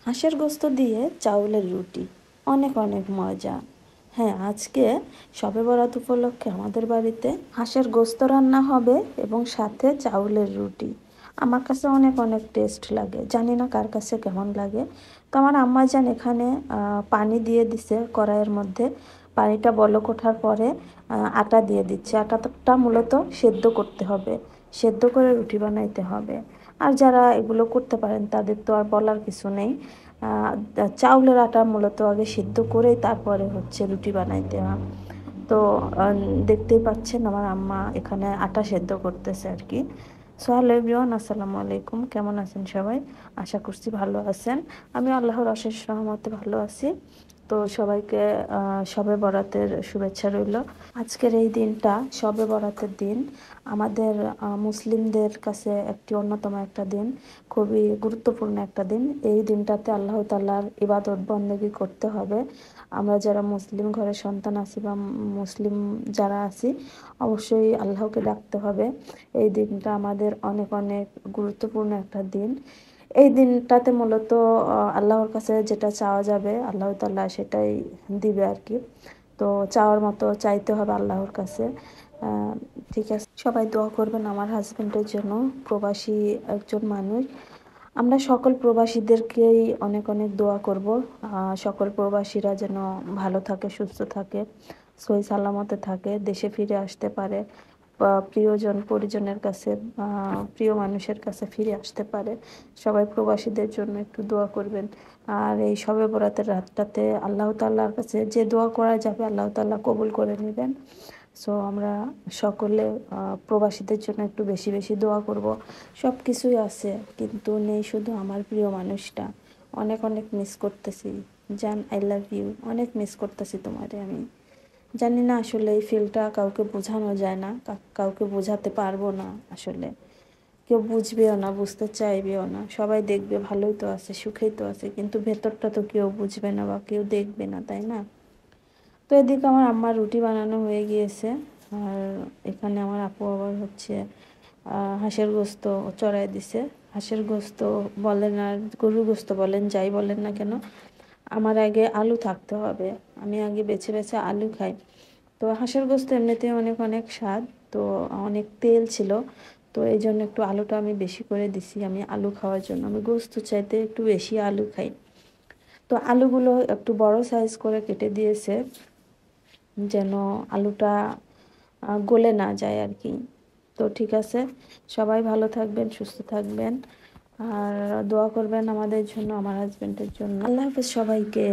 হাঁসের গোস্ত দিয়ে চাউলের রুটি অনেক অনেক মজা। হ্যাঁ, আজকে শবে বরাত উপলক্ষে আমাদের বাড়িতে হাঁসের গোস্ত রান্না হবে এবং সাথে চাউলের রুটি। আমার কাছে অনেক অনেক টেস্ট লাগে, জানি না কার কাছে কেমন লাগে। তো আমার আম্মা জান এখানে পানি দিয়ে দিছে কড়াইয়ের মধ্যে। পানিটা বলক ওঠার পরে আটা দিয়ে দিচ্ছে। আটাটা মূলত সেদ্ধ করতে হবে, সেদ্ধ করে রুটি বানাইতে হবে। আর যারা এগুলো করতে পারেন তাদের তো আর বলার কিছু নেই। চাউলের আটা মূলত আগে সিদ্ধ করেই তারপরে হচ্ছে রুটি বানাইতে হয়। তো দেখতেই পাচ্ছেন আমার আম্মা এখানে আটা সেদ্ধ করতেছে আর কি। সো হ্যালো এভরিওয়ান, আসসালামু আলাইকুম। কেমন আছেন সবাই? আশা করছি ভালো আছেন। আমি আল্লাহর অশেষ রহমতে ভালো আছি। তো সবাইকে শবে বরাতের শুভেচ্ছা রইল। আজকের এই দিনটা শবে বরাতের দিন আমাদের মুসলিমদের কাছে একটি অন্যতম একটা দিন, খুবই গুরুত্বপূর্ণ একটা দিন। এই দিনটাতে আল্লাহ তাআলার ইবাদত বন্দেগী করতে হবে। আমরা যারা মুসলিম ঘরের সন্তান আছি বা মুসলিম যারা আছি, অবশ্যই আল্লাহকে ডাকতে হবে। এই দিনটা আমাদের অনেক অনেক গুরুত্বপূর্ণ একটা দিন। এই দিনটাতে মূলত আল্লাহর কাছে যেটা চাওয়া যাবে আল্লাহ তাআলা সেটাই দিবে আর কি। তো চাওয়ার মতো চাইতে হবে আল্লাহর কাছে। ঠিক আছে, সবাই দোয়া করবেন আমার হাজবেন্ডের জন্য, প্রবাসী একজন মানুষ। আমরা সকল প্রবাসীদেরকেই অনেক অনেক দোয়া করব। সকল প্রবাসীরা যেন ভালো থাকে, সুস্থ থাকে, সহি সালামতে থাকে, দেশে ফিরে আসতে পারে, প্রিয়জন পরিজনের কাছে, প্রিয় মানুষের কাছে ফিরে আসতে পারে। সবাই প্রবাসীদের জন্য একটু দোয়া করবেন। আর এই শবে বরাতের রাতটাতে আল্লাহ তাআলার কাছে যে দোয়া করা যাবে আল্লাহ তাআলা কবুল করে নেবেন। সো আমরা সকলে প্রবাসীদের জন্য একটু বেশি বেশি দোয়া করব। সব কিছুই আছে, কিন্তু নেই শুধু আমার প্রিয় মানুষটা। অনেক অনেক মিস করতেছি। জান, আই লাভ ইউ। অনেক মিস করতেছি তোমারে আমি। জানি না আসলে এই ফিলটা কাউকে বোঝানো যায় না, কাউকে বোঝাতে পারবো না আসলে। কেউ বুঝবেও না, বুঝতে চাইবেও না। সবাই দেখবে ভালোই তো আছে, সুখেই তো আছে, কিন্তু ভেতরটা তো কেউ বুঝবে না বা কেউ দেখবে না, তাই না? তো এদিকে আমার আম্মার রুটি বানানো হয়ে গিয়েছে। আর এখানে আমার আপু আবার হচ্ছে হাঁসের গোস্ত চড়াই দিছে। হাঁসের গোস্ত বলেন আর গরুর গোস্ত বলেন, যাই বলেন না কেন, আমার আগে আলু থাকতে হবে। আমি আগে বেছে বেছে আলু খাই। তো হাঁসের গোস্ত এমনিতেই অনেক অনেক স্বাদ, তো অনেক তেল ছিল। তো এই জন্য একটু আলুটা আমি বেশি করে দিছি। আমি আলু খাওয়ার জন্য, আমি গোস্ত চাইতে একটু বেশি আলু খাই। তো আলুগুলো একটু বড় সাইজ করে কেটে দিয়েছে, যেন আলুটা গলে না যায় আর কি। তো ঠিক আছে, সবাই ভালো থাকবেন, সুস্থ থাকবেন, আর দোয়া করবেন আমাদের জন্য, আমার হাজবেন্ডের জন্য। আল্লাহ হাফেজ সবাইকে।